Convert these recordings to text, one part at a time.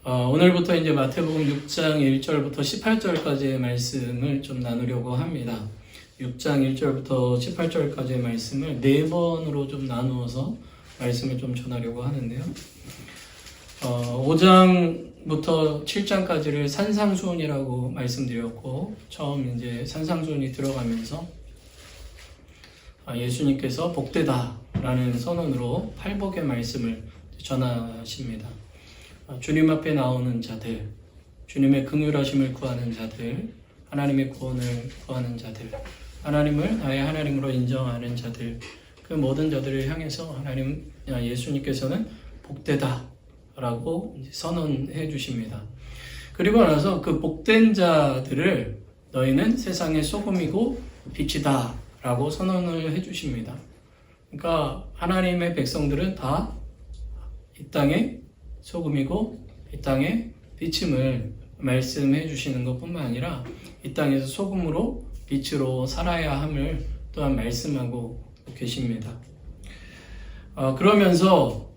오늘부터 이제 마태복음 6장 1절부터 18절까지의 말씀을 좀 나누려고 합니다. 6장 1절부터 18절까지의 말씀을 4번으로 좀 나누어서 말씀을 좀 전하려고 하는데요. 5장부터 7장까지를 산상수훈이라고 말씀드렸고, 처음 이제 산상수훈이 들어가면서 예수님께서 복되다라는 선언으로 팔복의 말씀을 전하십니다. 주님 앞에 나오는 자들, 주님의 긍휼하심을 구하는 자들, 하나님의 구원을 구하는 자들, 하나님을 나의 하나님으로 인정하는 자들, 그 모든 자들을 향해서 예수님께서는 복되다라고 선언해 주십니다. 그리고 나서 그 복된 자들을 너희는 세상의 소금이고 빛이다라고 선언을 해 주십니다. 그러니까 하나님의 백성들은 다 이 땅에 소금이고 이 땅에 빛임을 말씀해 주시는 것뿐만 아니라 이 땅에서 소금으로 빛으로 살아야 함을 또한 말씀하고 계십니다. 그러면서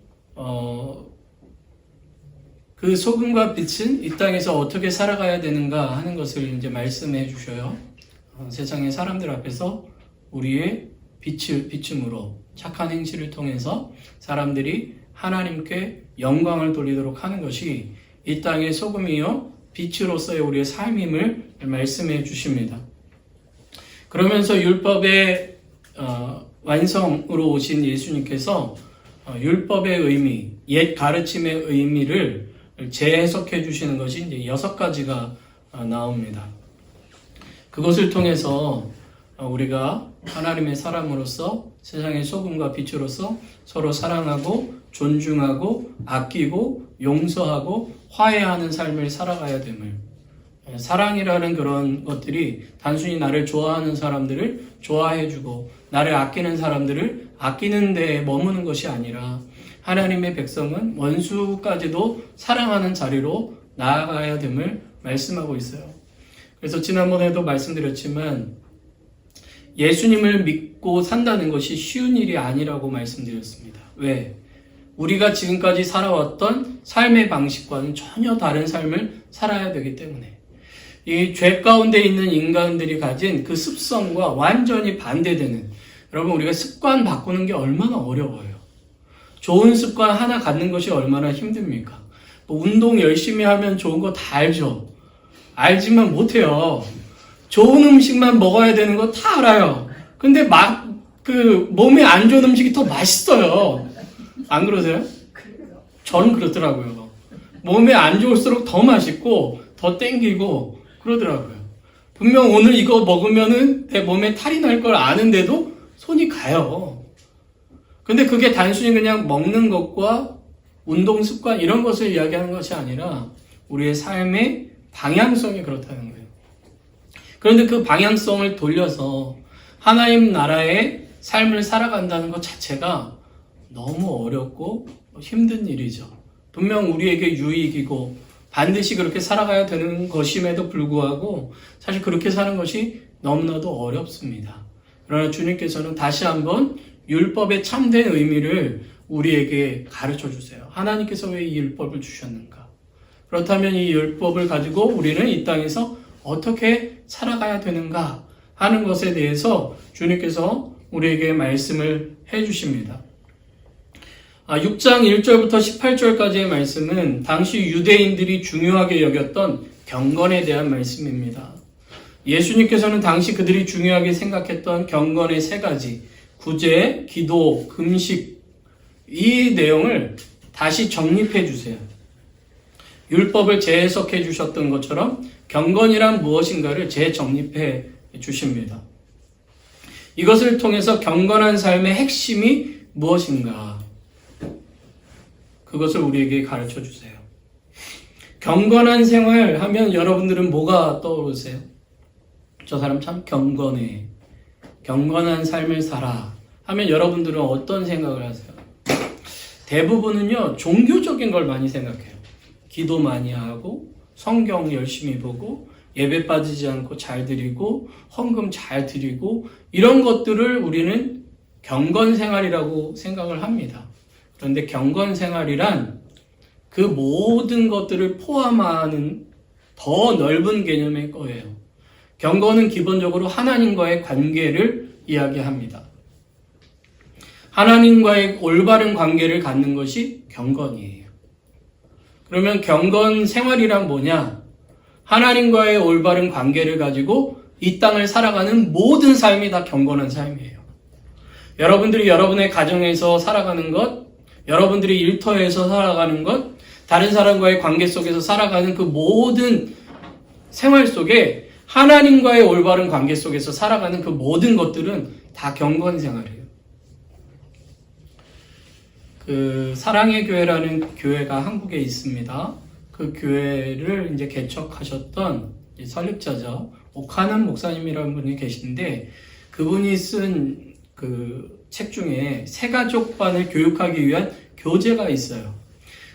그 소금과 빛은 이 땅에서 어떻게 살아가야 되는가 하는 것을 이제 말씀해 주셔요. 세상의 사람들 앞에서 우리의 비춤으로 착한 행실을 통해서 사람들이 하나님께 영광을 돌리도록 하는 것이 이 땅의 소금이요 빛으로서의 우리의 삶임을 말씀해 주십니다. 그러면서 율법의 완성으로 오신 예수님께서 율법의 의미, 옛 가르침의 의미를 재해석해 주시는 것이 이제 6가지가 나옵니다. 그것을 통해서 우리가 하나님의 사람으로서 세상의 소금과 빛으로서 서로 사랑하고 존중하고 아끼고 용서하고 화해하는 삶을 살아가야 됨을, 사랑이라는 그런 것들이 단순히 나를 좋아하는 사람들을 좋아해주고 나를 아끼는 사람들을 아끼는 데에 머무는 것이 아니라 하나님의 백성은 원수까지도 사랑하는 자리로 나아가야 됨을 말씀하고 있어요. 그래서 지난번에도 말씀드렸지만 예수님을 믿고 산다는 것이 쉬운 일이 아니라고 말씀드렸습니다. 왜? 우리가 지금까지 살아왔던 삶의 방식과는 전혀 다른 삶을 살아야 되기 때문에 이 죄 가운데 있는 인간들이 가진 그 습성과 완전히 반대되는, 여러분 우리가 습관 바꾸는 게 얼마나 어려워요. 좋은 습관 하나 갖는 것이 얼마나 힘듭니까? 운동 열심히 하면 좋은 거 다 알죠. 알지만 못해요. 좋은 음식만 먹어야 되는 거 다 알아요. 근데 몸에 안 좋은 음식이 더 맛있어요. 안 그러세요? 저는 그렇더라고요. 몸에 안 좋을수록 더 맛있고 더 땡기고 그러더라고요. 분명 오늘 이거 먹으면은 내 몸에 탈이 날 걸 아는데도 손이 가요. 근데 그게 단순히 그냥 먹는 것과 운동 습관 이런 것을 이야기하는 것이 아니라 우리의 삶의 방향성이 그렇다는 거예요. 그런데 그 방향성을 돌려서 하나님 나라의 삶을 살아간다는 것 자체가 너무 어렵고 힘든 일이죠. 분명 우리에게 유익이고 반드시 그렇게 살아가야 되는 것임에도 불구하고 사실 그렇게 사는 것이 너무나도 어렵습니다. 그러나 주님께서는 다시 한번 율법의 참된 의미를 우리에게 가르쳐 주세요. 하나님께서 왜 이 율법을 주셨는가? 그렇다면 이 율법을 가지고 우리는 이 땅에서 어떻게 살아가야 되는가 하는 것에 대해서 주님께서 우리에게 말씀을 해주십니다. 6장 1절부터 18절까지의 말씀은 당시 유대인들이 중요하게 여겼던 경건에 대한 말씀입니다. 예수님께서는 당시 그들이 중요하게 생각했던 경건의 3가지, 구제, 기도, 금식, 이 내용을 다시 정립해 주세요. 율법을 재해석해 주셨던 것처럼 경건이란 무엇인가를 재정립해 주십니다. 이것을 통해서 경건한 삶의 핵심이 무엇인가, 그것을 우리에게 가르쳐 주세요. 경건한 생활 하면 여러분들은 뭐가 떠오르세요? 저 사람 참 경건해, 경건한 삶을 살아 하면 여러분들은 어떤 생각을 하세요? 대부분은요, 종교적인 걸 많이 생각해요. 기도 많이 하고 성경 열심히 보고 예배 빠지지 않고 잘 드리고 헌금 잘 드리고 이런 것들을 우리는 경건 생활이라고 생각을 합니다. 그런데 경건 생활이란 그 모든 것들을 포함하는 더 넓은 개념의 거예요. 경건은 기본적으로 하나님과의 관계를 이야기합니다. 하나님과의 올바른 관계를 갖는 것이 경건이에요. 그러면 경건 생활이란 뭐냐? 하나님과의 올바른 관계를 가지고 이 땅을 살아가는 모든 삶이 다 경건한 삶이에요. 여러분들이 여러분의 가정에서 살아가는 것, 여러분들이 일터에서 살아가는 것, 다른 사람과의 관계 속에서 살아가는 그 모든 생활 속에 하나님과의 올바른 관계 속에서 살아가는 그 모든 것들은 다 경건 생활이에요. 그 사랑의 교회라는 교회가 한국에 있습니다. 그 교회를 이제 개척하셨던 설립자죠. 오카난 목사님이라는 분이 계신데 그분이 쓴 그 책 중에 새가족반을 교육하기 위한 교재가 있어요.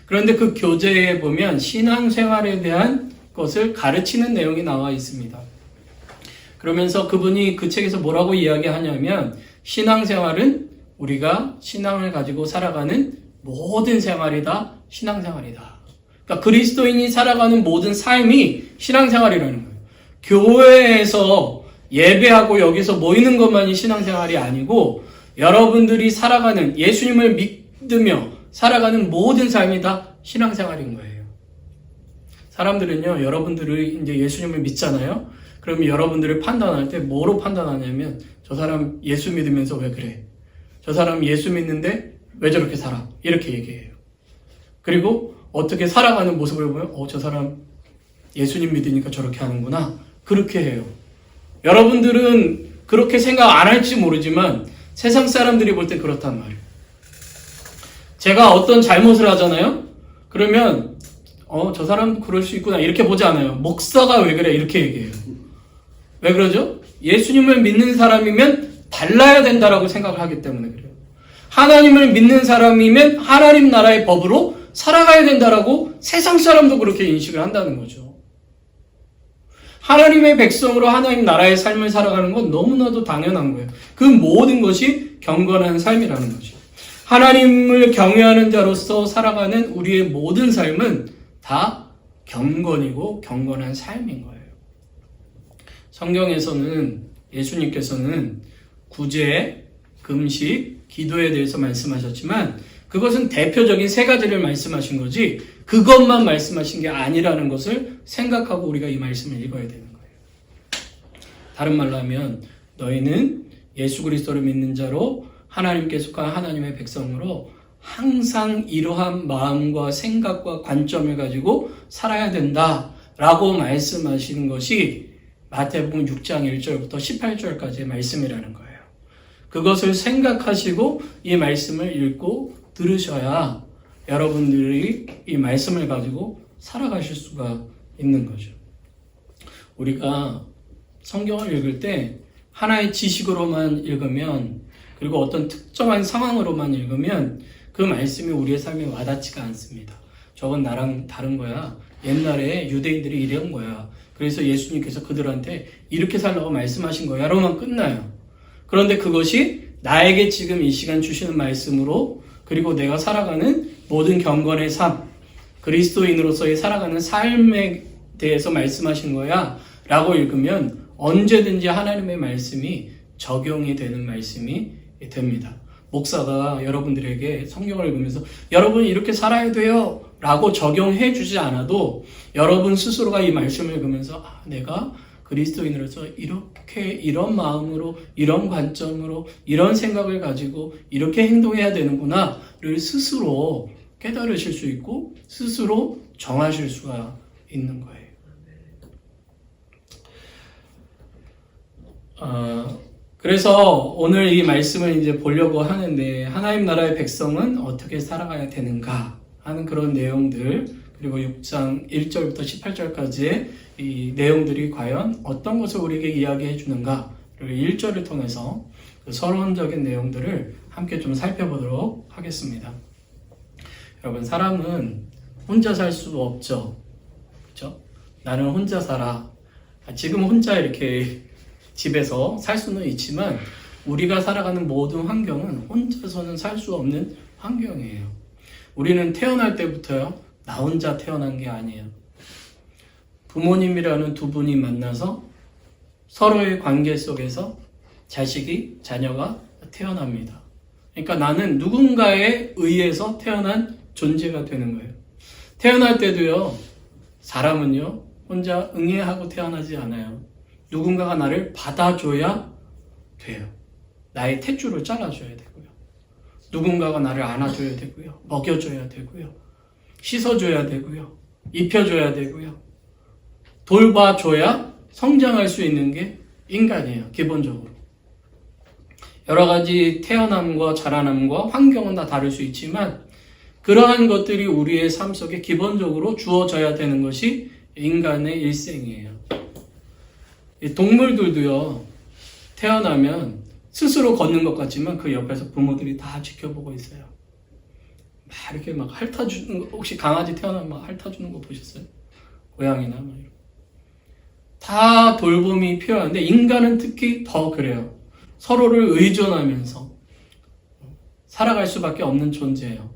그런데 그 교재에 보면 신앙생활에 대한 것을 가르치는 내용이 나와 있습니다. 그러면서 그분이 그 책에서 뭐라고 이야기하냐면 신앙생활은 우리가 신앙을 가지고 살아가는 모든 생활이 다 신앙생활이다. 그러니까 그리스도인이 살아가는 모든 삶이 신앙생활이라는 거예요. 교회에서 예배하고 여기서 모이는 것만이 신앙생활이 아니고 여러분들이 살아가는 예수님을 믿으며 살아가는 모든 삶이 다 신앙생활인 거예요. 사람들은요, 여러분들이 이제 예수님을 믿잖아요. 그러면 여러분들을 판단할 때 뭐로 판단하냐면 저 사람 예수 믿으면서 왜 그래? 저 사람 예수 믿는데 왜 저렇게 살아? 이렇게 얘기해요. 그리고 어떻게 살아가는 모습을 보면 저 사람 예수님 믿으니까 저렇게 하는구나. 그렇게 해요. 여러분들은 그렇게 생각 안 할지 모르지만 세상 사람들이 볼 때 그렇단 말이에요. 제가 어떤 잘못을 하잖아요. 그러면 저 사람 그럴 수 있구나 이렇게 보지 않아요. 목사가 왜 그래 이렇게 얘기해요. 왜 그러죠? 예수님을 믿는 사람이면 달라야 된다라고 생각을 하기 때문에 그래요. 하나님을 믿는 사람이면 하나님 나라의 법으로 살아가야 된다라고 세상 사람도 그렇게 인식을 한다는 거죠. 하나님의 백성으로 하나님 나라의 삶을 살아가는 건 너무나도 당연한 거예요. 그 모든 것이 경건한 삶이라는 거죠. 하나님을 경외하는 자로서 살아가는 우리의 모든 삶은 다 경건이고 경건한 삶인 거예요. 성경에서는 예수님께서는 구제, 금식, 기도에 대해서 말씀하셨지만 그것은 대표적인 세 가지를 말씀하신 거지 그것만 말씀하신 게 아니라는 것을 생각하고 우리가 이 말씀을 읽어야 되는 거예요. 다른 말로 하면 너희는 예수 그리스도를 믿는 자로 하나님께 속한 하나님의 백성으로 항상 이러한 마음과 생각과 관점을 가지고 살아야 된다라고 말씀하시는 것이 마태복음 6장 1절부터 18절까지의 말씀이라는 거예요. 그것을 생각하시고 이 말씀을 읽고 들으셔야 여러분들이 이 말씀을 가지고 살아가실 수가 있는 거죠. 우리가 성경을 읽을 때 하나의 지식으로만 읽으면 그리고 어떤 특정한 상황으로만 읽으면 그 말씀이 우리의 삶에 와닿지가 않습니다. 저건 나랑 다른 거야. 옛날에 유대인들이 이런 거야. 그래서 예수님께서 그들한테 이렇게 살라고 말씀하신 거야. 라고만 끝나요. 그런데 그것이 나에게 지금 이 시간 주시는 말씀으로 그리고 내가 살아가는 모든 경건의 삶, 그리스도인으로서의 살아가는 삶에 대해서 말씀하신 거야 라고 읽으면 언제든지 하나님의 말씀이 적용이 되는 말씀이 됩니다. 목사가 여러분들에게 성경을 읽으면서 여러분 이렇게 살아야 돼요 라고 적용해 주지 않아도 여러분 스스로가 이 말씀을 읽으면서 내가 그리스도인으로서 이렇게 이런 마음으로 이런 관점으로 이런 생각을 가지고 이렇게 행동해야 되는구나를 스스로 깨달으실 수 있고 스스로 정하실 수가 있는 거예요. 그래서 오늘 이 말씀을 이제 보려고 하는데 하나님 나라의 백성은 어떻게 살아가야 되는가 하는 그런 내용들 그리고 6장 1절부터 18절까지의 이 내용들이 과연 어떤 것을 우리에게 이야기해 주는가를 1절을 통해서 그 서론적인 내용들을 함께 좀 살펴보도록 하겠습니다. 여러분 사람은 혼자 살 수 없죠. 그렇죠? 나는 혼자 살아. 지금 혼자 이렇게 집에서 살 수는 있지만 우리가 살아가는 모든 환경은 혼자서는 살 수 없는 환경이에요. 우리는 태어날 때부터요. 나 혼자 태어난 게 아니에요. 부모님이라는 두 분이 만나서 서로의 관계 속에서 자녀가 태어납니다. 그러니까 나는 누군가에 의해서 태어난 존재가 되는 거예요. 태어날 때도요, 사람은요, 혼자 응애하고 태어나지 않아요. 누군가가 나를 받아줘야 돼요. 나의 탯줄을 잘라줘야 되고요. 누군가가 나를 안아줘야 되고요. 먹여줘야 되고요. 씻어줘야 되고요. 입혀줘야 되고요. 돌봐줘야 성장할 수 있는 게 인간이에요. 기본적으로. 여러 가지 태어남과 자라남과 환경은 다 다를 수 있지만 그러한 것들이 우리의 삶 속에 기본적으로 주어져야 되는 것이 인간의 일생이에요. 동물들도요, 태어나면 스스로 걷는 것 같지만 그 옆에서 부모들이 다 지켜보고 있어요. 막 이렇게 막 핥아주는 거, 혹시 강아지 태어나면 막 핥아주는 거 보셨어요? 고양이나 막 이런. 다 돌봄이 필요한데 인간은 특히 더 그래요. 서로를 의존하면서 살아갈 수밖에 없는 존재예요.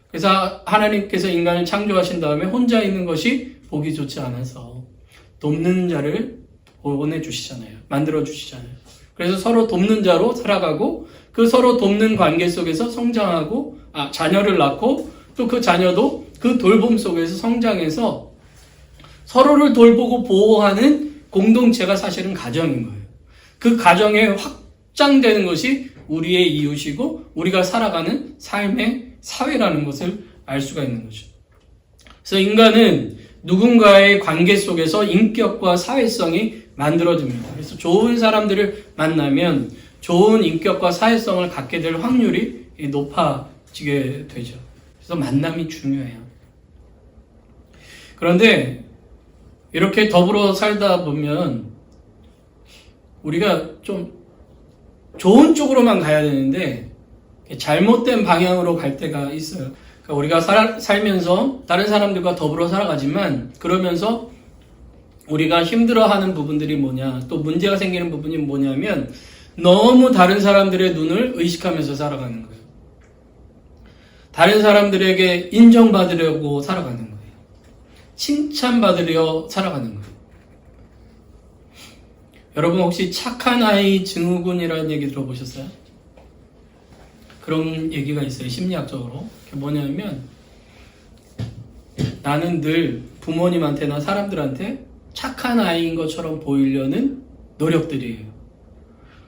그래서 하나님께서 인간을 창조하신 다음에 혼자 있는 것이 보기 좋지 않아서 돕는 자를 보내주시잖아요. 만들어주시잖아요. 그래서 서로 돕는 자로 살아가고 그 서로 돕는 관계 속에서 성장하고 자녀를 낳고 또 그 자녀도 그 돌봄 속에서 성장해서 서로를 돌보고 보호하는 공동체가 사실은 가정인 거예요. 그 가정에 확장되는 것이 우리의 이웃이고 우리가 살아가는 삶의 사회라는 것을 알 수가 있는 거죠. 그래서 인간은 누군가의 관계 속에서 인격과 사회성이 만들어집니다. 그래서 좋은 사람들을 만나면 좋은 인격과 사회성을 갖게 될 확률이 높아지게 되죠. 그래서 만남이 중요해요. 그런데 이렇게 더불어 살다 보면 우리가 좀 좋은 쪽으로만 가야 되는데 잘못된 방향으로 갈 때가 있어요. 그러니까 우리가 살면서 다른 사람들과 더불어 살아가지만 그러면서 우리가 힘들어하는 부분들이 뭐냐, 또 문제가 생기는 부분이 뭐냐면 너무 다른 사람들의 눈을 의식하면서 살아가는 거예요. 다른 사람들에게 인정받으려고 살아가는 거예요. 칭찬받으려 살아가는 거예요. 여러분 혹시 착한 아이 증후군이라는 얘기 들어보셨어요? 그런 얘기가 있어요. 심리학적으로. 그게 뭐냐면 나는 늘 부모님한테나 사람들한테 착한 아이인 것처럼 보이려는 노력들이에요.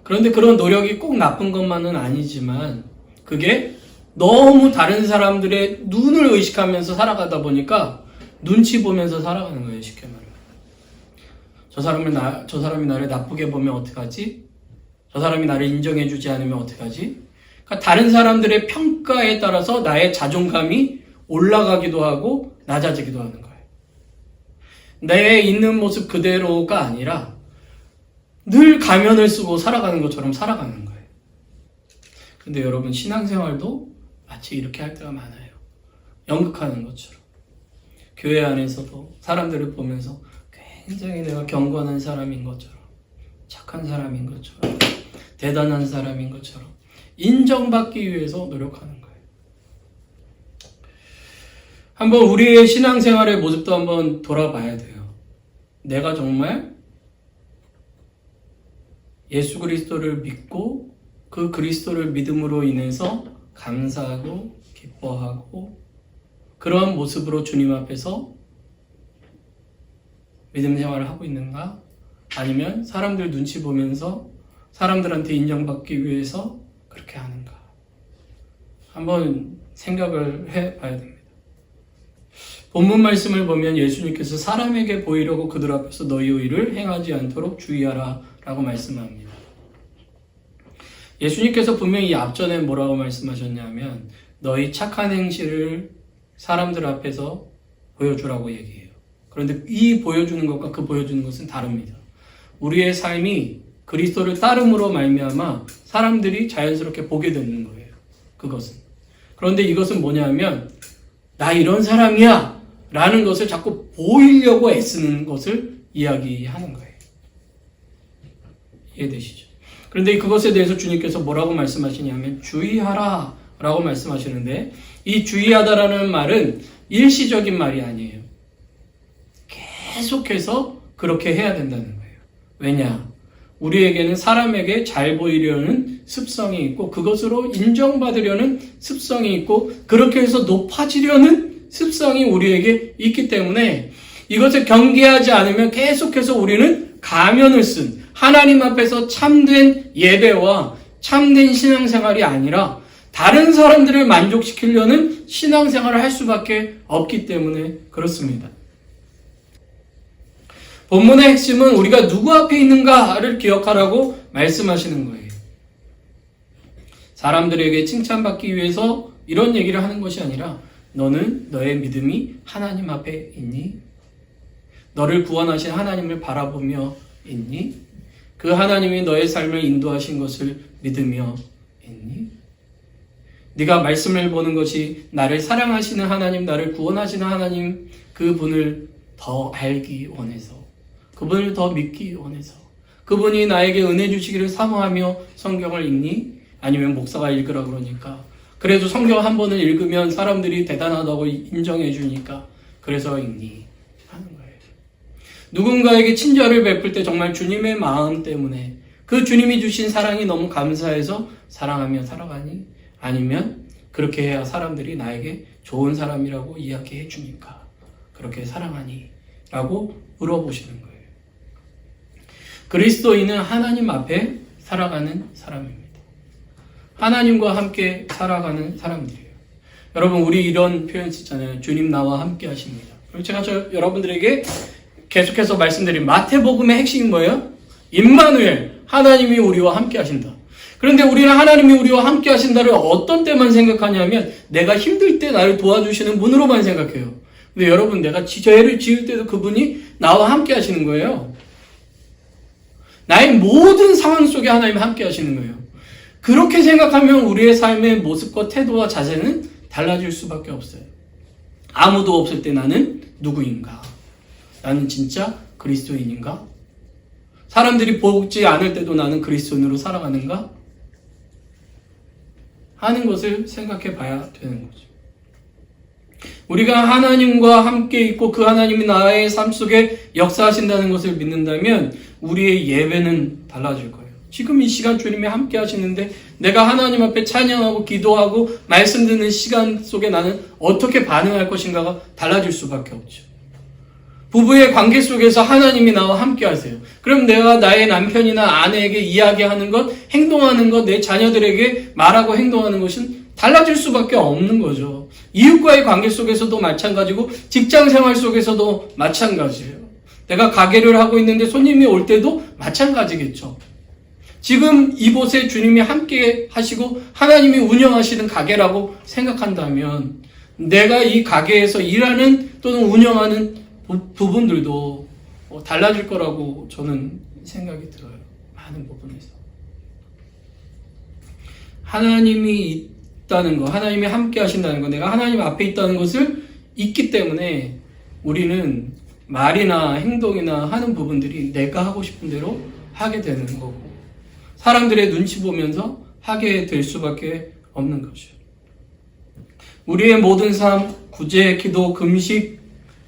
그런데 그런 노력이 꼭 나쁜 것만은 아니지만 그게 너무 다른 사람들의 눈을 의식하면서 살아가다 보니까 눈치 보면서 살아가는 거예요. 쉽게 말하면. 저 사람이 나를 나쁘게 보면 어떡하지? 저 사람이 나를 인정해주지 않으면 어떡하지? 그러니까 다른 사람들의 평가에 따라서 나의 자존감이 올라가기도 하고 낮아지기도 하는 거예요. 내 있는 모습 그대로가 아니라 늘 가면을 쓰고 살아가는 것처럼 살아가는 거예요. 근데 여러분 신앙생활도 마치 이렇게 할 때가 많아요. 연극하는 것처럼. 교회 안에서도 사람들을 보면서 굉장히 내가 경건한 사람인 것처럼, 착한 사람인 것처럼, 대단한 사람인 것처럼 인정받기 위해서 노력하는 거예요. 한번 우리의 신앙생활의 모습도 한번 돌아봐야 돼요. 내가 정말 예수 그리스도를 믿고 그 그리스도를 믿음으로 인해서 감사하고 기뻐하고 그런 모습으로 주님 앞에서 믿음 생활을 하고 있는가? 아니면 사람들 눈치 보면서 사람들한테 인정받기 위해서 그렇게 하는가? 한번 생각을 해봐야 됩니다. 본문 말씀을 보면 예수님께서 사람에게 보이려고 그들 앞에서 너희의 일을 행하지 않도록 주의하라 라고 말씀합니다. 예수님께서 분명히 앞전에 뭐라고 말씀하셨냐면 너희 착한 행실을 사람들 앞에서 보여주라고 얘기해요. 그런데 이 보여주는 것과 그 보여주는 것은 다릅니다. 우리의 삶이 그리스도를 따름으로 말미암아 사람들이 자연스럽게 보게 되는 거예요. 그것은. 그런데 이것은 뭐냐면 나 이런 사람이야 라는 것을 자꾸 보이려고 애쓰는 것을 이야기하는 거예요. 이해되시죠? 그런데 그것에 대해서 주님께서 뭐라고 말씀하시냐면 주의하라 라고 말씀하시는데 이 주의하다라는 말은 일시적인 말이 아니에요. 계속해서 그렇게 해야 된다는 거예요. 왜냐? 우리에게는 사람에게 잘 보이려는 습성이 있고 그것으로 인정받으려는 습성이 있고 그렇게 해서 높아지려는 습성이 우리에게 있기 때문에 이것을 경계하지 않으면 계속해서 우리는 가면을 쓴 하나님 앞에서 참된 예배와 참된 신앙생활이 아니라 다른 사람들을 만족시키려는 신앙생활을 할 수밖에 없기 때문에 그렇습니다. 본문의 핵심은 우리가 누구 앞에 있는가를 기억하라고 말씀하시는 거예요. 사람들에게 칭찬받기 위해서 이런 얘기를 하는 것이 아니라 너는 너의 믿음이 하나님 앞에 있니? 너를 구원하신 하나님을 바라보며 있니? 그 하나님이 너의 삶을 인도하신 것을 믿으며 있니? 네가 말씀을 보는 것이 나를 사랑하시는 하나님, 나를 구원하시는 하나님 그분을 더 알기 원해서 그분을 더 믿기 원해서 그분이 나에게 은혜 주시기를 사모하며 성경을 읽니? 아니면 목사가 읽으라 그러니까 그래도 성경 한 번을 읽으면 사람들이 대단하다고 인정해 주니까 그래서 읽니? 하는 거예요. 누군가에게 친절을 베풀 때 정말 주님의 마음 때문에 그 주님이 주신 사랑이 너무 감사해서 사랑하며 살아가니? 아니면 그렇게 해야 사람들이 나에게 좋은 사람이라고 이야기해 주니까 그렇게 사랑하니? 라고 물어보시는 거예요. 그리스도인은 하나님 앞에 살아가는 사람입니다. 하나님과 함께 살아가는 사람들이에요. 여러분 우리 이런 표현 쓰잖아요. 주님 나와 함께 하십니다. 그리고 제가 여러분들에게 계속해서 말씀드린 마태복음의 핵심이 뭐예요? 임마누엘, 하나님이 우리와 함께 하신다. 그런데 우리는 하나님이 우리와 함께 하신다를 어떤 때만 생각하냐면 내가 힘들 때 나를 도와주시는 분으로만 생각해요. 근데 여러분 내가 죄를 지을 때도 그분이 나와 함께 하시는 거예요. 나의 모든 상황 속에 하나님이 함께 하시는 거예요. 그렇게 생각하면 우리의 삶의 모습과 태도와 자세는 달라질 수밖에 없어요. 아무도 없을 때 나는 누구인가? 나는 진짜 그리스도인인가? 사람들이 보지 않을 때도 나는 그리스도인으로 살아가는가? 하는 것을 생각해 봐야 되는 거죠. 우리가 하나님과 함께 있고 그 하나님이 나의 삶 속에 역사하신다는 것을 믿는다면 우리의 예배는 달라질 거예요. 지금 이 시간 주님이 함께 하시는데 내가 하나님 앞에 찬양하고 기도하고 말씀 듣는 시간 속에 나는 어떻게 반응할 것인가가 달라질 수밖에 없죠. 부부의 관계 속에서 하나님이 나와 함께 하세요. 그럼 내가 나의 남편이나 아내에게 이야기하는 것, 행동하는 것, 내 자녀들에게 말하고 행동하는 것은 달라질 수밖에 없는 거죠. 이웃과의 관계 속에서도 마찬가지고 직장 생활 속에서도 마찬가지예요. 내가 가게를 하고 있는데 손님이 올 때도 마찬가지겠죠. 지금 이곳에 주님이 함께 하시고 하나님이 운영하시는 가게라고 생각한다면 내가 이 가게에서 일하는 또는 운영하는 부분들도 달라질 거라고 저는 생각이 들어요. 많은 부분에서. 하나님이 있다는 거, 하나님이 함께 하신다는 거, 내가 하나님 앞에 있다는 것을 있기 때문에 우리는 말이나 행동이나 하는 부분들이 내가 하고 싶은 대로 하게 되는 거고 사람들의 눈치 보면서 하게 될 수밖에 없는 거죠. 우리의 모든 삶, 구제, 기도, 금식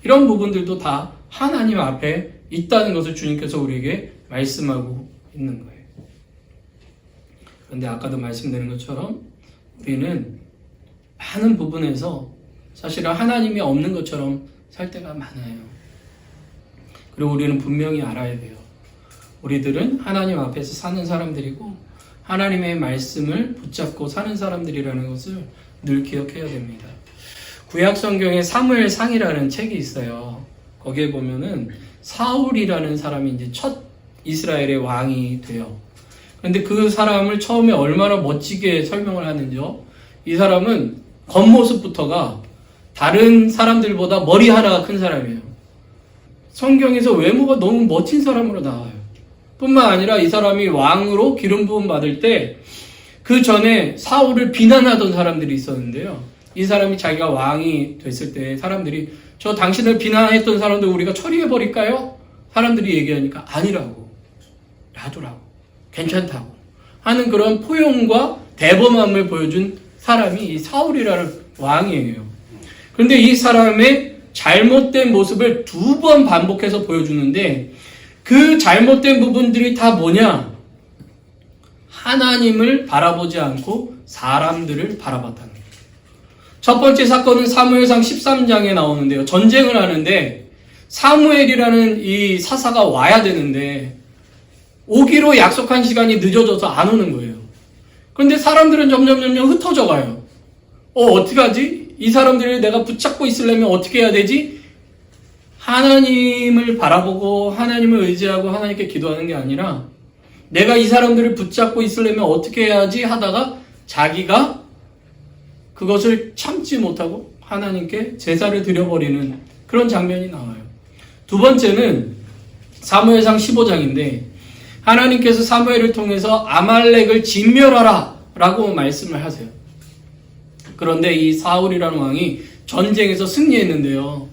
이런 부분들도 다 하나님 앞에 있다는 것을 주님께서 우리에게 말씀하고 있는 거예요. 그런데 아까도 말씀드린 것처럼 우리는 많은 부분에서 사실은 하나님이 없는 것처럼 살 때가 많아요. 그리고 우리는 분명히 알아야 돼요. 우리들은 하나님 앞에서 사는 사람들이고 하나님의 말씀을 붙잡고 사는 사람들이라는 것을 늘 기억해야 됩니다. 구약 성경에 사무엘상이라는 책이 있어요. 거기에 보면은 사울이라는 사람이 이제 첫 이스라엘의 왕이 돼요. 그런데 그 사람을 처음에 얼마나 멋지게 설명을 하는지요. 이 사람은 겉모습부터가 다른 사람들보다 머리 하나가 큰 사람이에요. 성경에서 외모가 너무 멋진 사람으로 나와요. 뿐만 아니라 이 사람이 왕으로 기름 부음 받을 때 그 전에 사울을 비난하던 사람들이 있었는데요. 이 사람이 자기가 왕이 됐을 때 사람들이 저 당신을 비난했던 사람들 우리가 처리해버릴까요? 사람들이 얘기하니까 아니라고, 놔두라고, 괜찮다고 하는 그런 포용과 대범함을 보여준 사람이 이 사울이라는 왕이에요. 그런데 이 사람의 잘못된 모습을 2번 반복해서 보여주는데 그 잘못된 부분들이 다 뭐냐? 하나님을 바라보지 않고 사람들을 바라봤다는 거예요. 첫 번째 사건은 사무엘상 13장에 나오는데요. 전쟁을 하는데 사무엘이라는 이 사사가 와야 되는데 오기로 약속한 시간이 늦어져서 안 오는 거예요. 그런데 사람들은 점점 흩어져 가요. 어떻게 하지? 이 사람들을 내가 붙잡고 있으려면 어떻게 해야 되지? 하나님을 바라보고 하나님을 의지하고 하나님께 기도하는 게 아니라 내가 이 사람들을 붙잡고 있으려면 어떻게 해야지 하다가 자기가 그것을 참지 못하고 하나님께 제사를 드려버리는 그런 장면이 나와요. 두 번째는 사무엘상 15장인데 하나님께서 사무엘을 통해서 아말렉을 진멸하라 라고 말씀을 하세요. 그런데 이 사울이라는 왕이 전쟁에서 승리했는데요.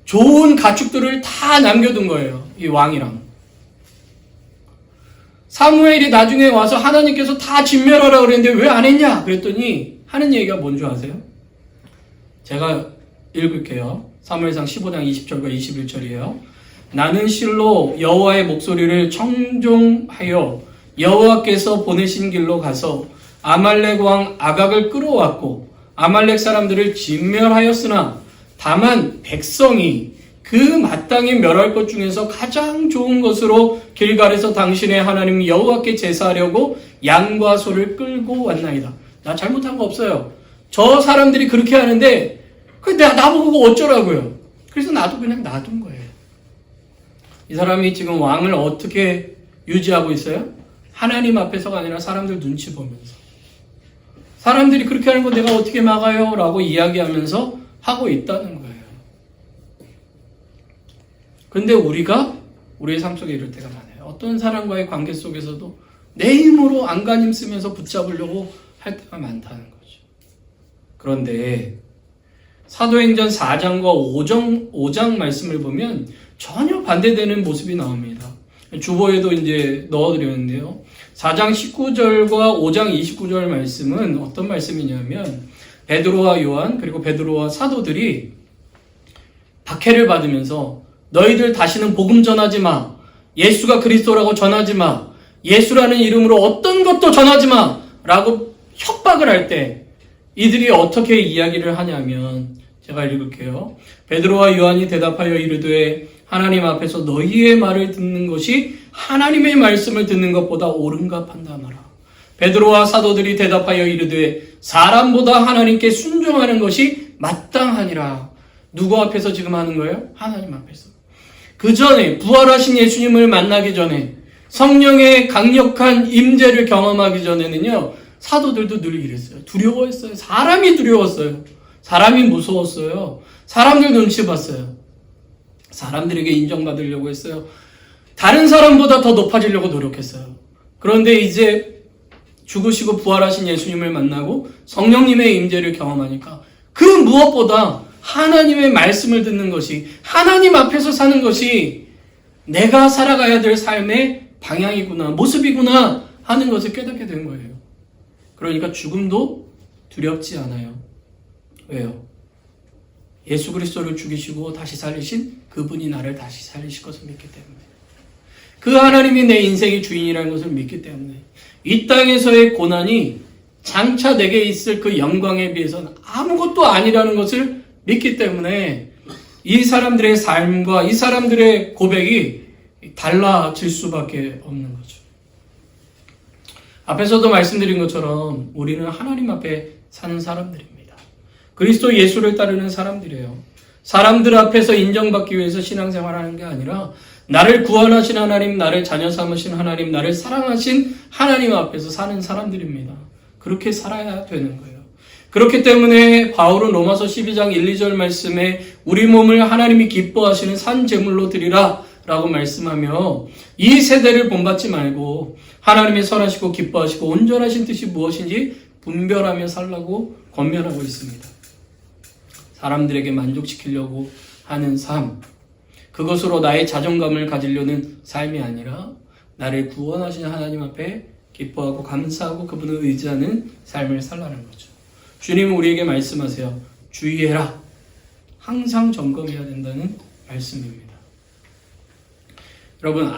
좋은 가축들을 다 남겨둔 거예요. 이 왕이랑. 사무엘이 나중에 와서 하나님께서 다 진멸하라 그랬는데 왜 안 했냐? 그랬더니 하는 얘기가 뭔지 아세요? 제가 읽을게요. 사무엘상 15장 20절과 21절이에요. 나는 실로 여호와의 목소리를 청종하여 여호와께서 보내신 길로 가서 아말렉 왕 아각을 끌어왔고 아말렉 사람들을 진멸하였으나 다만 백성이 그 마땅히 멸할 것 중에서 가장 좋은 것으로 길갈에서 당신의 하나님 여호와께 제사하려고 양과 소를 끌고 왔나이다. 나 잘못한 거 없어요. 저 사람들이 그렇게 하는데 나보고 어쩌라고요. 그래서 나도 그냥 놔둔 거예요. 이 사람이 지금 왕을 어떻게 유지하고 있어요? 하나님 앞에서가 아니라 사람들 눈치 보면서. 사람들이 그렇게 하는 거 내가 어떻게 막아요? 라고 이야기하면서 하고 있다는 거예요. 근데 우리가 우리의 삶 속에 이럴 때가 많아요. 어떤 사람과의 관계 속에서도 내 힘으로 안간힘 쓰면서 붙잡으려고 할 때가 많다는 거죠. 그런데 사도행전 4장과 5장 말씀을 보면 전혀 반대되는 모습이 나옵니다. 주보에도 이제 넣어드렸는데요. 4장 19절과 5장 29절 말씀은 어떤 말씀이냐면 베드로와 요한 그리고 베드로와 사도들이 박해를 받으면서 너희들 다시는 복음 전하지 마. 예수가 그리스도라고 전하지 마. 예수라는 이름으로 어떤 것도 전하지 마. 라고 협박을 할 때 이들이 어떻게 이야기를 하냐면 제가 읽을게요. 베드로와 요한이 대답하여 이르되 하나님 앞에서 너희의 말을 듣는 것이 하나님의 말씀을 듣는 것보다 옳은가 판단하라. 베드로와 사도들이 대답하여 이르되 사람보다 하나님께 순종하는 것이 마땅하니라. 누구 앞에서 지금 하는 거예요? 하나님 앞에서. 그 전에 부활하신 예수님을 만나기 전에 성령의 강력한 임재를 경험하기 전에는요. 사도들도 늘 이랬어요. 두려워했어요. 사람이 두려웠어요. 사람이 무서웠어요. 사람들 눈치 봤어요. 사람들에게 인정받으려고 했어요. 다른 사람보다 더 높아지려고 노력했어요. 그런데 이제 죽으시고 부활하신 예수님을 만나고 성령님의 임재를 경험하니까 그 무엇보다 하나님의 말씀을 듣는 것이 하나님 앞에서 사는 것이 내가 살아가야 될 삶의 방향이구나 모습이구나 하는 것을 깨닫게 된 거예요. 그러니까 죽음도 두렵지 않아요. 왜요? 예수 그리스도를 죽이시고 다시 살리신 그분이 나를 다시 살리실 것을 믿기 때문에 그 하나님이 내 인생의 주인이라는 것을 믿기 때문에 이 땅에서의 고난이 장차 내게 있을 그 영광에 비해서는 아무것도 아니라는 것을 믿기 때문에 이 사람들의 삶과 이 사람들의 고백이 달라질 수밖에 없는 거죠. 앞에서도 말씀드린 것처럼 우리는 하나님 앞에 사는 사람들입니다. 그리스도 예수를 따르는 사람들이에요. 사람들 앞에서 인정받기 위해서 신앙생활하는 게 아니라 나를 구원하신 하나님, 나를 자녀 삼으신 하나님, 나를 사랑하신 하나님 앞에서 사는 사람들입니다. 그렇게 살아야 되는 거예요. 그렇기 때문에 바울은 로마서 12장 1, 2절 말씀에 우리 몸을 하나님이 기뻐하시는 산 제물로 드리라 라고 말씀하며 이 세대를 본받지 말고 하나님이 선하시고 기뻐하시고 온전하신 뜻이 무엇인지 분별하며 살라고 권면하고 있습니다. 사람들에게 만족시키려고 하는 삶, 그것으로 나의 자존감을 가지려는 삶이 아니라 나를 구원하신 하나님 앞에 기뻐하고 감사하고 그분을 의지하는 삶을 살라는 거죠. 주님은 우리에게 말씀하세요. 주의해라. 항상 점검해야 된다는 말씀입니다. 여러분,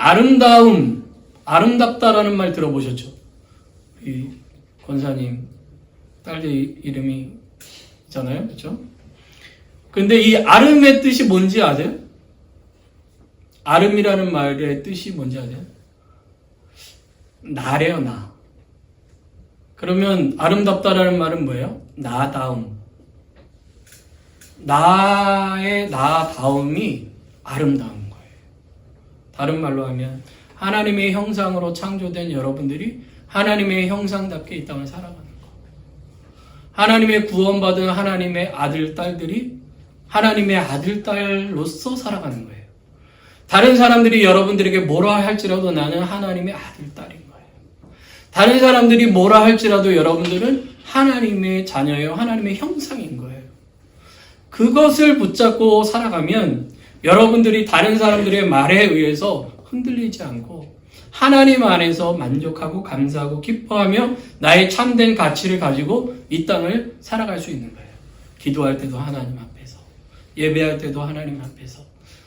아름답다라는 말 들어보셨죠? 이 권사님 딸들 이름이 있잖아요. 그렇죠? 근데 이 아름의 뜻이 뭔지 아세요? 아름이라는 말의 뜻이 뭔지 아세요? 나래요, 나. 그러면 아름답다라는 말은 뭐예요? 나다움. 나의 나다움이 아름다운 거예요. 다른 말로 하면 하나님의 형상으로 창조된 여러분들이 하나님의 형상답게 이 땅을 살아가는 거. 하나님의 구원받은 하나님의 아들, 딸들이 하나님의 아들, 딸로서 살아가는 거예요. 다른 사람들이 여러분들에게 뭐라 할지라도 나는 하나님의 아들, 딸인 거예요. 다른 사람들이 뭐라 할지라도 여러분들은 하나님의 자녀예요. 하나님의 형상인 거예요. 그것을 붙잡고 살아가면 여러분들이 다른 사람들의 말에 의해서 흔들리지 않고 하나님 안에서 만족하고 감사하고 기뻐하며 나의 참된 가치를 가지고 이 땅을 살아갈 수 있는 거예요. 기도할 때도 하나님 앞에서, 예배할 때도 하나님 앞에서,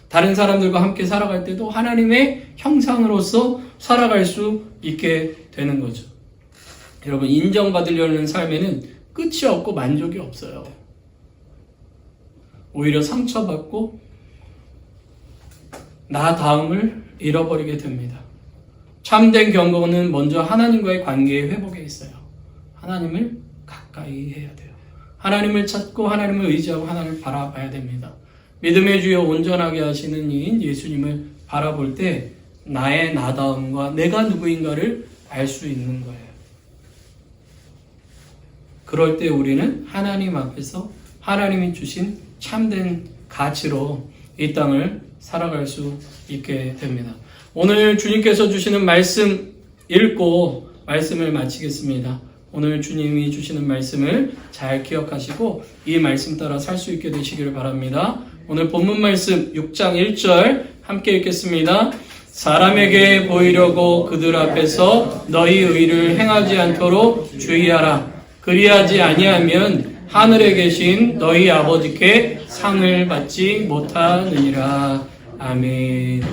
다른 사람들과 함께 살아갈 때도 하나님의 형상으로서 살아갈 수 있게 되는 거죠. 여러분, 인정받으려는 삶에는 끝이 없고 만족이 없어요. 오히려 상처받고 나 다음을 잃어버리게 됩니다. 참된 경건은 먼저 하나님과의 관계의 회복에 있어요. 하나님을 가까이 해야 돼요. 하나님을 찾고 하나님을 의지하고 하나님을 바라봐야 됩니다. 믿음의 주여 온전하게 하시는 이인 예수님을 바라볼 때 나의 나다움과 내가 누구인가를 알 수 있는 거예요. 그럴 때 우리는 하나님 앞에서 하나님이 주신 참된 가치로 이 땅을 살아갈 수 있게 됩니다. 오늘 주님께서 주시는 말씀 읽고 말씀을 마치겠습니다. 오늘 주님이 주시는 말씀을 잘 기억하시고 이 말씀 따라 살 수 있게 되시기를 바랍니다. 오늘 본문 말씀 6장 1절 함께 읽겠습니다. 사람에게 보이려고 그들 앞에서 너희 의를 행하지 않도록 주의하라. 그리하지 아니하면 하늘에 계신 너희 아버지께 상을 받지 못하느니라. 아멘.